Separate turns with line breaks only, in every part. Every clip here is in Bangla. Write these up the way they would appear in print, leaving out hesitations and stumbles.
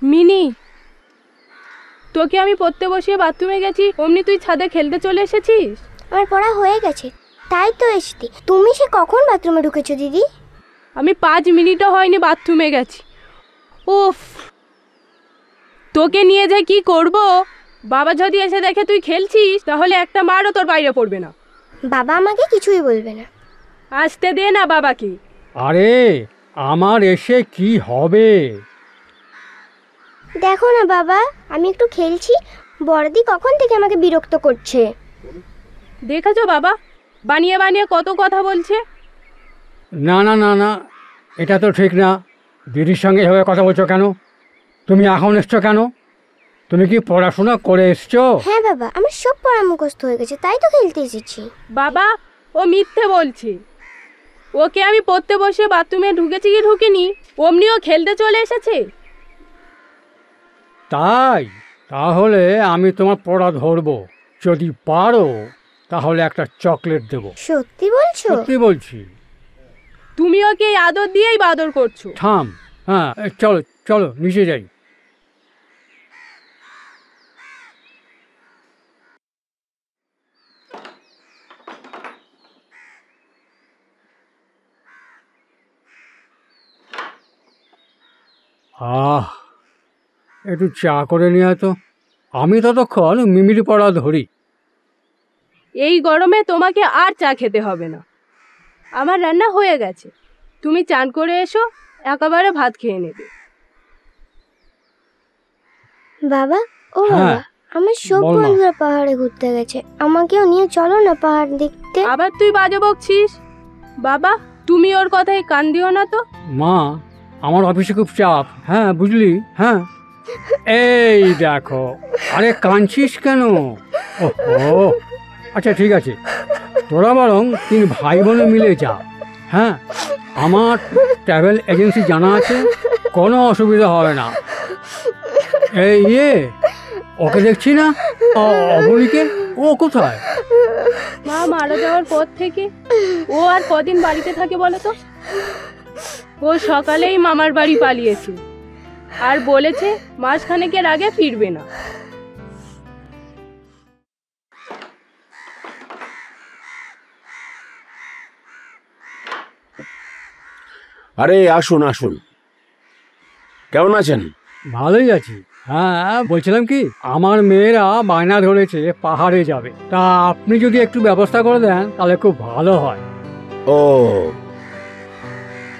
মিনি, তোকে আমি পড়তে বসিয়ে বাথরুমে গেছি, অমনি তুই ছাদে খেলতে চলে এসেছিস?
আমার পড়া হয়ে গেছে, তাই তো এসেছি। তুমি সে কখন বাথরুমে ঢুকেছো দিদি?
আমি 5 মিনিটও হয়নি বাথরুমে গেছি। উফ, তোকে নিয়ে যাই কি করব? বাবা যদি এসে দেখে তুই খেলছিস তাহলে একটা মারও তোর বাইরে পড়বে না।
বাবা আমাকে কিছুই বলবে না।
আসতে দে না বাবাকে।
আরে আমার এসে কি হবে?
দেখো না বাবা, আমি একটু খেলছি, বড়দি কখন থেকে আমাকে বিরক্ত করছে।
দেখেছো বাবা, বানিয়ে বানিয়ে কত কথা বলছে।
না না না না, এটা তো ঠিক না। দিদির সঙ্গে এভাবে কথা বলছো কেন? তুমি এখন এসছো কেন? তুমি কি পড়াশোনা করে এসছো?
হ্যাঁ বাবা, আমার সব পড়া মুখস্থ হয়ে গেছে, তাই তো খেলতে এসেছি।
বাবা, ও মিথ্যে বলছে। ওকে আমি পড়তে বসে বাথরুমে ঢুকেছি কি ঢুকিনি, অমনিও খেলতে চলে এসেছে।
তাই? তাহলে আমি তোমার পড়া ধরবো। যদি পারো তাহলে একটা চকলেট দেবো।
সত্যি বলছো?
সত্যি বলছি।
তুমি ওকে এই আদর দিয়েই বাদর করছো।
থাম। হ্যাঁ, চলো চলো নিচে যাই। একটু চা করে নিয়ে তো। আমি ততক্ষণ মিমির পড়া ধরি।
এই গরমে তোমাকে আর চা খেতে হবে না, আমার রান্না হয়ে গেছে। তুমি চান করে এসো, একেবারে ভাত খেয়ে নেবে।
বাবা, ও
হ্যাঁ,
বাবা, আমার সব
বল মা।
বন্ধুরা পাহাড়ে ঘুরতে গেছে, আমাকেও নিয়ে চলো না পাহাড় দেখতে।
আবার তুই বাজে বকছিস। বাবা, তুমি ওর কথায় কান দিও না তো।
মা, আমার অফিসে খুব চাপ। হ্যাঁ বুঝলি? হ্যাঁ, এই দেখো। আরে কাঁদছিস কেন? ওহো, আচ্ছা ঠিক আছে, তোরা বরং 3 ভাই বোনে মিলে যা। হ্যাঁ, আমার ট্রাভেল এজেন্সি জানা আছে, কোনো অসুবিধা হবে না। এই ওকে দেখছি না, অবনীকে। ও কোথায়?
মা মারা যাওয়ার পর থেকে ও আর কদিন বাড়িতে থাকে বলো তো? ও সকালেই মামার বাড়ি পালিয়েছে, আর বলেছে মাসখানেকের আগে ফিরবে না।
আরে আসুন আসুন, কেমন আছেন?
ভালোই আছি। হ্যাঁ, বলছিলাম কি, আমার মেয়েরা বায়না ধরেছে পাহাড়ে যাবে, তা আপনি যদি একটু ব্যবস্থা করে দেন তাহলে খুব ভালো হয়।
ও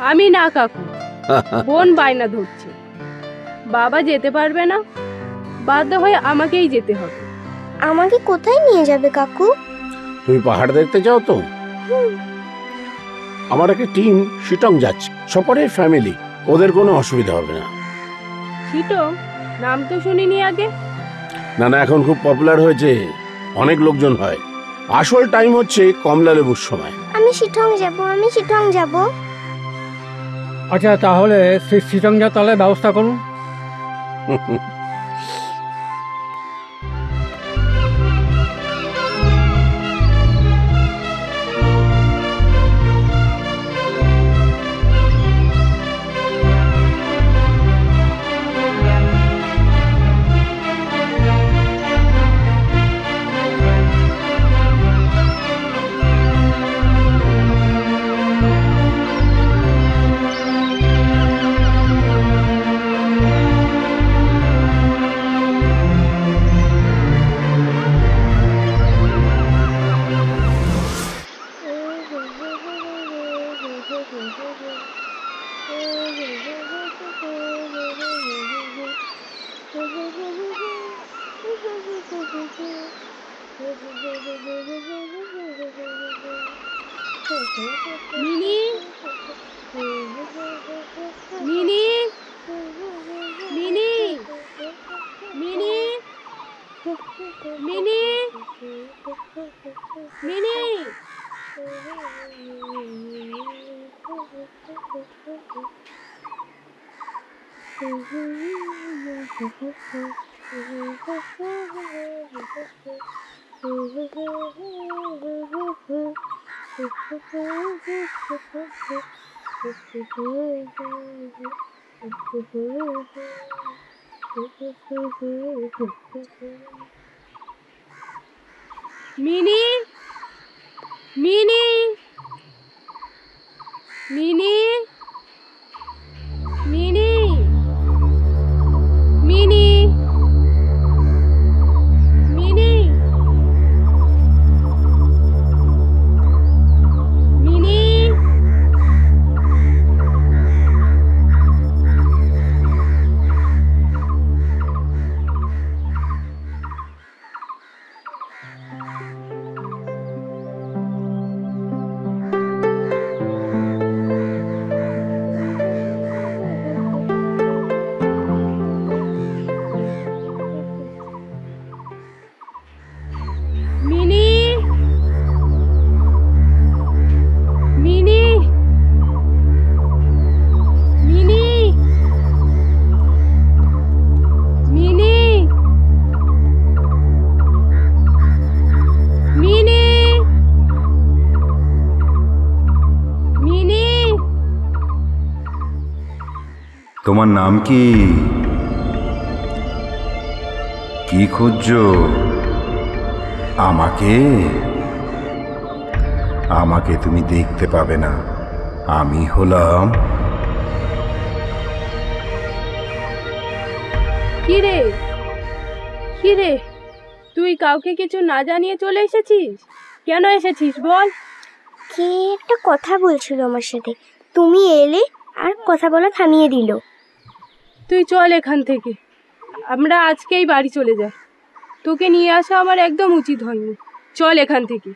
আমি না কাকু, বোন বায়না ধরছে। বাবা যেতে পারবে না, বাধ্য হয়ে আমাকেই যেতে হবে।
আমাকে কোথায় নিয়ে যাবে কাকু?
তুমি পাহাড় দেখতে চাও তো? আমার একটা টিম শিটং যাচ্ছে, সপরের ফ্যামিলি, ওদের কোনো অসুবিধা হবে না।
শিটং নাম তো শুনিনি আগে।
না না, এখন খুব পপুলার হয়েছে, অনেক লোকজন হয়। আসল টাইম হচ্ছে কমলা লেবুর সময়।
আমি শিটং যাব, আমি শিটং যাব।
আচ্ছা তাহলে শিটং যা তাহলে ব্যবস্থা করুন।
Mini, mini, mini, mini, mini, mini. Mini, mini, mini, mini, mini, mini, mini. Mini, mini, mini, mini, mini, mini.
তোমার নাম কি? কি খুঁজছো? আমাকে? আমাকে তুমি দেখতে পাবে না। আমি হলাম
কিরে, কিরে, তুই কাউকে কিছু না জানিয়ে চলে এসেছিস? কেন এসেছিস বল?
কে একটা কথা বলছিল আমার সাথে, তুমি এলে আর কথা বলা থামিয়ে দিল।
তুই চল এখান থেকে, আমরা আজকেই বাড়ি চলে যাই। তোকে নিয়ে আসা আমার একদম উচিত হয়নি। চল এখান থেকে।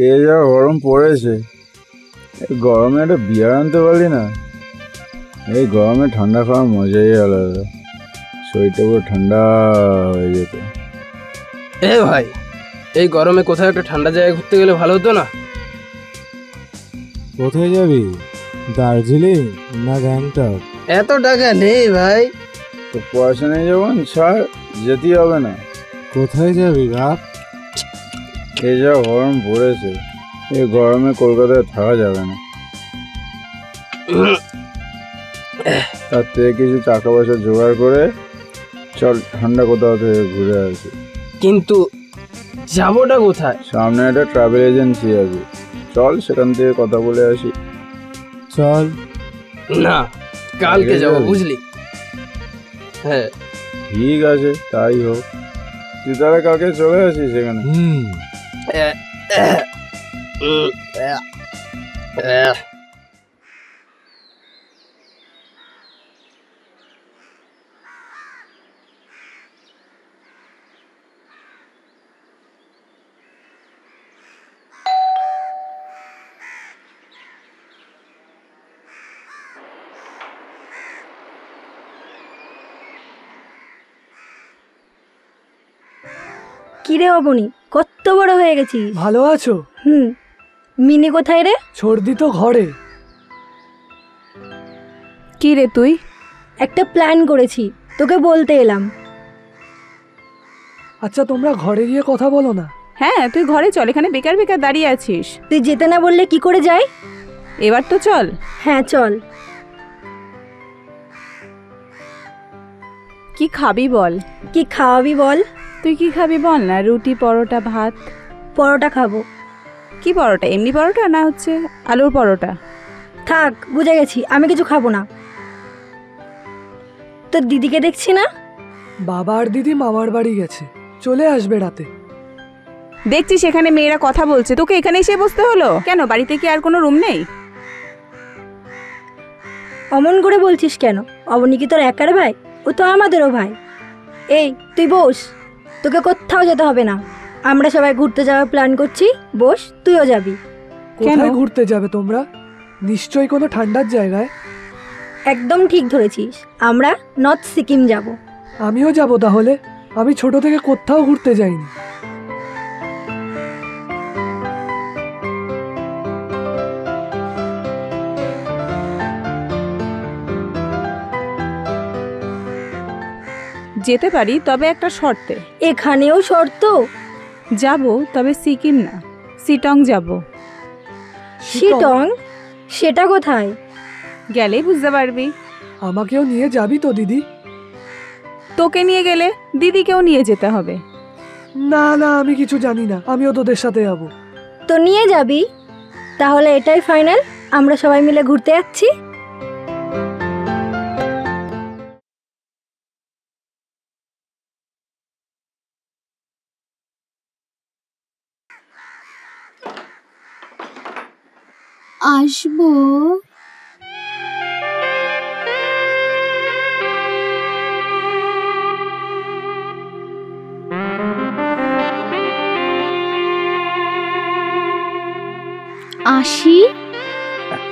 এই যা গরম পড়েছে, এই গরমে একটা বিয়ার আনতে পারলি না? এই গরমে ঠান্ডা খাওয়ার মজাই আলাদা, শরীরটা পুরো ঠান্ডা হয়ে যেত।
এ ভাই, এই গরমে কোথাও একটা ঠান্ডা জায়গায় ঘুরতে গেলে ভালো হতো না?
কোথায় যাবি? দার্জিলিং না গ্যাংটক?
এত টাকা নেই ভাই।
তো পয়সা নেই যখন ছাড়, যেতেই হবে না।
কোথায় যাবি বাপ?
এই যা গরম পড়েছে, এই গরমে কলকাতায় থাকা যাবে না। তার থেকে কিছু টাকা পয়সা জোগাড় করে চল ঠান্ডা কোথাও থেকে ঘুরে আসি।
কিন্তু যাবোটা কোথায়?
সামনে একটা ট্রাভেল এজেন্সি আছে, চল সেখান থেকে কথা বলে আসি।
চল।
না, কালকে যাবো বুঝলি? হ্যাঁ
ঠিক আছে, তাই হোক। তুই তাহলে কালকে চলে আসিস সেখানে।
কিরে অবনি, কত বড় হয়ে গেছিস?
ভালো আছো?
মিনি কোথায় রে?
সর্দি তো ঘরে।
কি রে তুই? একটা প্ল্যান করেছি, তোকে বলতে এলাম।
আচ্ছা তোমরা ঘরে গিয়ে কথা বলো না।
হ্যাঁ তুই ঘরে চল, এখানে বেকার বেকার দাঁড়িয়ে আছিস।
তুই যেতে না বললে কি করে যাই?
এবার তো চল।
হ্যাঁ চল।
কি খাবি বল?
কি খাওয়াবি বল?
তুই কি খাবি বল না। রুটি, পরোটা, ভাত?
পরোটা খাবো।
কি পরোটা? এমনি পরোটা না হচ্ছে আলুর পরোটা?
থাক, বুঝে গেছি, আমি কিছু খাবো না। তোর দিদিকে দেখছি না?
বাবা আর দিদি মামার বাড়ি গেছে, চলে আসবে রাতে।
দেখছি সেখানে মেয়েরা কথা বলছে, তোকে এখানে এসে বসতে হলো কেন? বাড়িতে কি আর কোনো রুম নেই?
অমন করে বলছিস কেন? অবনী কি তোর একার ভাই? ও তো আমাদেরও ভাই। এই তুই বস, তোকে কোথাও যেতে হবে না। আমরা সবাই ঘুরতে যাওয়ার প্ল্যান করছি, বস, তুইও যাবি।
কোথায় ঘুরতে যাবে তোমরা? নিশ্চয়ই কোনো ঠান্ডার জায়গায়।
একদম ঠিক ধরেছিস, আমরা নর্থ সিকিম যাব।
আমিও যাব তাহলে। আমি ছোট থেকে কোথাও ঘুরতে যাইনি।
যেতে পারি, তবে একটা শর্তে।
এখানেও শর্ত?
যাব, তবে সিকিম না, শিটং যাব।
শিটং? সেটা কোথায়?
গেলেই বুঝতে পারবি।
আমাকেও নিয়ে যাবি তো দিদি?
তোকে নিয়ে গেলে দিদিকেও নিয়ে যেতে হবে।
না না, আমি কিছু জানি না, আমিও তোদের সাথে যাব।
তো নিয়ে যাবি? তাহলে এটাই ফাইনাল, আমরা সবাই মিলে ঘুরতে যাচ্ছি।
আসবো। আসি?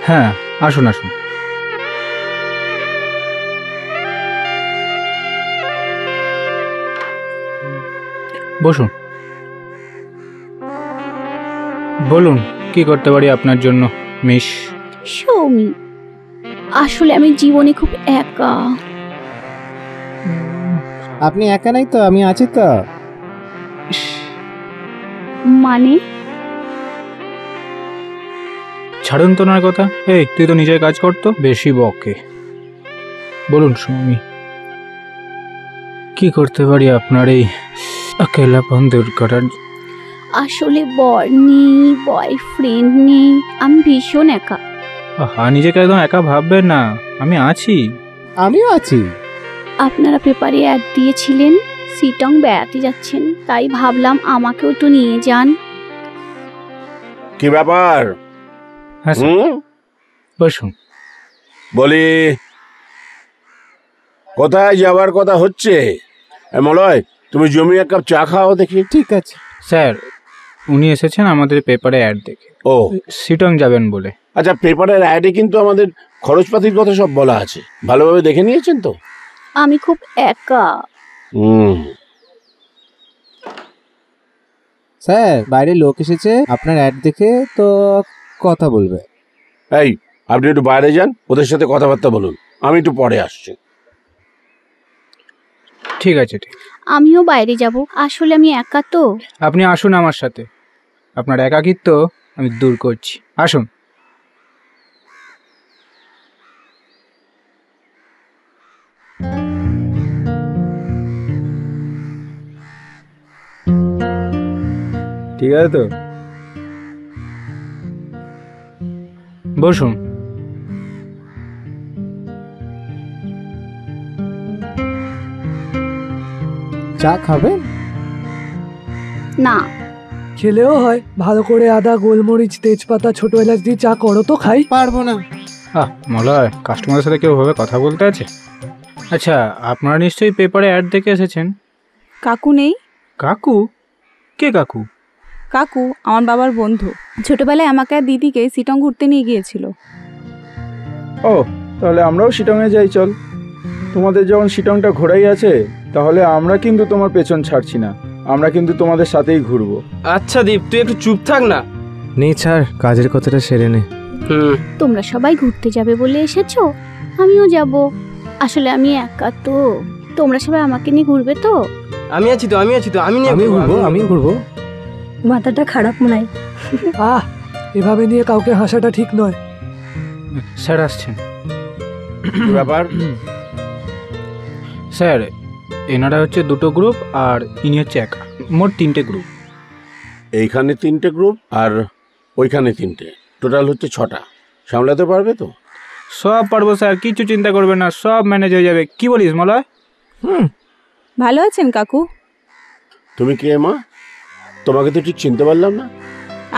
হ্যাঁ আসুন আসুন। বসুন। বলুন কি করতে পারি আপনার জন্য মিস?
সৌমি, আসলে আমি জীবনে খুব একা।
আপনি একা নাই তো, আমি আছি তো।
মানে?
ছাড়ুন তো ওনার কথা। এই তুই তো নিজের কাজ করতো, বেশি বকে। বলুন সৌমি, কি করতে পারি আপনার এই একেলাপন দূর করার?
আসলে বর নেই, বয়ফ্রেন্ড নেই, আমি ভীষণ একা।
হ্যাঁ, নিজেকে একদম একা ভাববেন না, আমি আছি।
আমিও আছি।
আপনারা পেপারে অ্যাড দিয়েছিলেন শিটং বেড়াতে যাচ্ছেন, তাই ভাবলাম আমাকেও একটু নিয়ে যান।
কি ব্যাপার?
হ্যাঁ স্যার, বসুন।
বলি কোথায় যাওয়ার কথা হচ্ছে? মলয়, তুমি জমি এক কাপ চা খাও দেখি।
ঠিক আছে
স্যার, উনি এসেছেন আমাদের পেপারে অ্যাড দেখে।
ও,
শিটং যাবেন বলে।
আচ্ছা, পেপারের অ্যাডে কিন্তু আমাদের খরচপাতির কথা সব বলা আছে, ভালোভাবে দেখে নিয়েছেন তো?
আমি খুব একা।
স্যার, বাইরে লোক এসেছে আপনার অ্যাড দেখে, তো কথা বলবে।
এই, আপনি একটু বাইরে যান, ওদের সাথে কথাবার্তা বলুন, আমি একটু পরে আসছি।
ঠিক আছে, ঠিক।
আমিও বাইরে যাব, আসলে আমি একা তো।
আপনি আসুন আমার সাথে, আপনার একাকিত্ব আমি দূর করছি। আসুন। ঠিক আছে তো, বসুন।
চা খাবেন?
না।
খেলেও হয়, ভালো করে আদা, গোলমরিচ, তেজপাতা, ছোট এলাচ দিয়ে চা করো তো, খাই।
পারবো না।
মলয়, কাস্টমারের সাথে কেউ ভাবে কথা বলতে আছে? আচ্ছা, আপনারা নিশ্চয়ই পেপারে অ্যাড দেখে এসেছেন।
কাকু নেই?
কাকু? কে কাকু?
কাকু আমার বাবার বন্ধু, ছোটবেলায় আমাকে আর দিদিকে শিটং ঘুরতে নিয়ে গিয়েছিল।
ও, তাহলে আমরাও শিটংয়ে যাই, চল। তোমাদের যখন শিটংটা ঘোরাই আছে, তাহলে আমরা কিন্তু তোমার পেছন ছাড়ছি না, আমরা কিন্তু তোমাদের সাথেই ঘুরবো।
আচ্ছা দীপ, তুই একটু চুপ থাক না।
নেই ছাড়, কাজের কথাটা সেরে নে।
তোমরা সবাই ঘুরতে যাবে বলে এসেছো, আমিও যাব। আসলে আমি একা তো, তোমরা সবাই আমাকে নিয়ে ঘুরবে তো?
আমি আছি তো, আমি
ঘুরবো।
মাথাটা খারাপ মনে হয়।
এভাবে নিয়ে কাউকে হাসাটা ঠিক নয়।
স্যার আসছেন।
ব্যাপার?
স্যার এনারা হচ্ছে 2টো গ্রুপ আর ইনি হচ্ছে একা, মোট 3টে গ্রুপ।
এইখানে 3টে গ্রুপ আর ওইখানে 3টে, টোটাল হচ্ছে 6টা। সামলাতে পারবে তো?
সব পারবো স্যার, কিছু চিন্তা করবে না, সব ম্যানেজ হয়ে যাবে। কি বলিস মলয়?
ভালো আছেন কাকু?
তুমি কে মা? তোমাকে তো ঠিক চিনতে পারলাম না।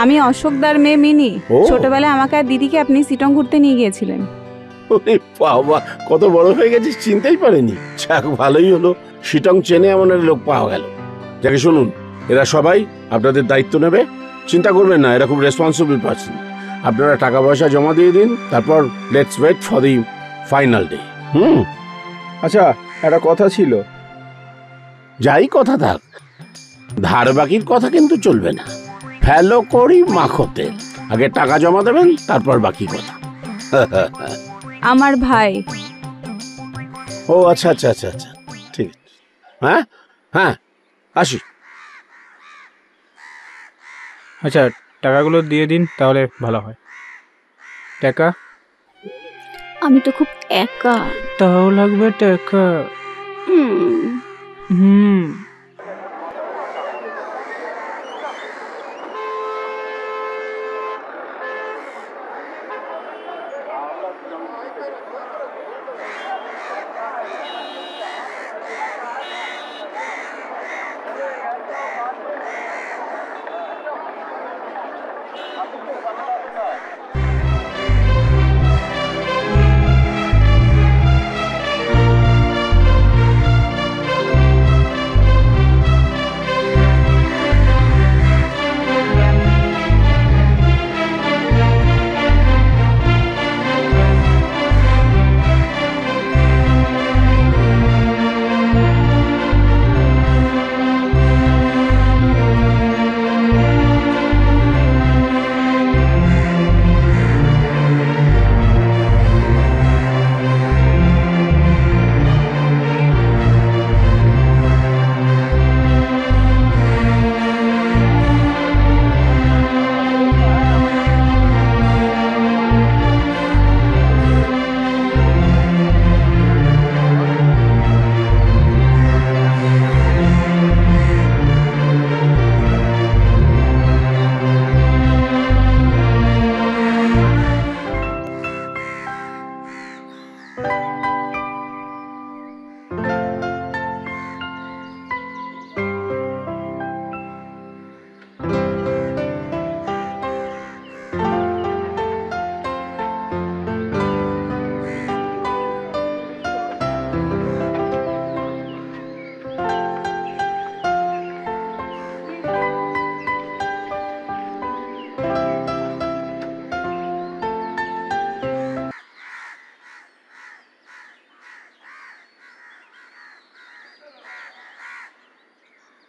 আমি অশোকদার মেয়ে মিনি।
ও।
ছোটবেলায় আমাকে আর দিদিকে আপনি সিটং ঘুরতে নিয়ে গিয়েছিলেন।
ওরে বাবা, কত বড় হয়ে গেছিস, চিনতেই পারেনি। যাক, ভালোই হলো, শিটং চেনে এমন একটা লোক পাওয়া গেল। যাকে শুনুন, এরা সবাই আপনাদের দায়িত্ব নেবে, চিন্তা করবেন না, এরা খুব রেসপন্সিবল পার্সন। আপনারা টাকা পয়সা জমা দিয়ে দিন, তারপর let's wait for the final day.
আচ্ছা, একটা কথা ছিল।
যাই কথা থাক, ধার বাকির কথা কিন্তু চলবে না। ফেলো করি মাখতে, আগে টাকা জমা দেবেন, তারপর বাকি কথা।
আমার ভাই।
ও আচ্ছা আচ্ছা আচ্ছা আচ্ছা, ঠিক আছে। হ্যাঁ হ্যাঁ, আসি।
আচ্ছা, টাকাগুলো দিয়ে দিন তাহলে ভালো হয়। টাকা?
আমি তো খুব একা।
তাও লাগবে টাকা।
হুম।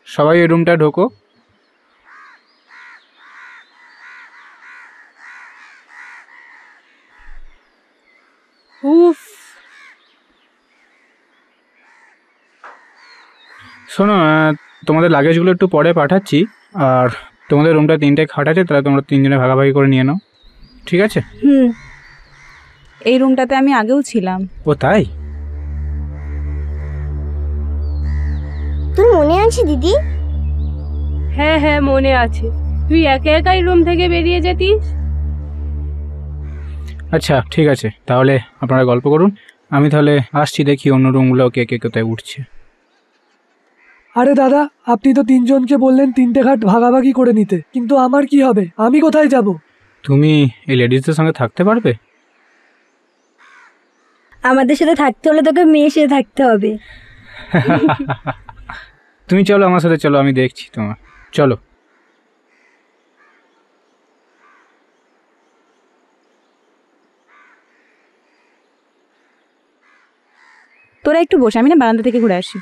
সবাই এই রুমটা ঢোকো।
উফ,
শোনো, তোমাদের লাগেজগুলো একটু পরে পাঠাচ্ছি, আর তোমাদের রুমটা 3টে খাট আছে, তাহলে তোমরা 3জনে ভাগাভাগি করে নিয়ে নাও, ঠিক আছে?
এই রুমটাতে আমি আগেও ছিলাম।
ও তাই?
তোর মনে আছে দিদি?
হ্যাঁ হ্যাঁ, মনে আছে। তুই একা একাই রুম থেকে বেরিয়ে যেতিস।
আচ্ছা ঠিক আছে, তাহলে আপনারা গল্প করুন, আমি তাহলে আসছি, দেখি অন্য রুমগুলো কে কে কোথায় উঠছে।
আরে দাদা, আপনি তো 3জনকে বললেন 3টে খাট ভাগাভাগি করে নিতে, কিন্তু আমার কি হবে? আমি কোথায় যাব?
তুমি এই লেডিসদের সঙ্গে থাকতে পারবে?
আমাদের সাথে থাকতে হলে তোকে মেয়ের সাথে থাকতে হবে।
তুমি চলো আমার সাথে, চলো, আমি দেখছি তোমার, চলো।
তোরা একটু বসে, আমি না বারান্দা থেকে ঘুরে আসি।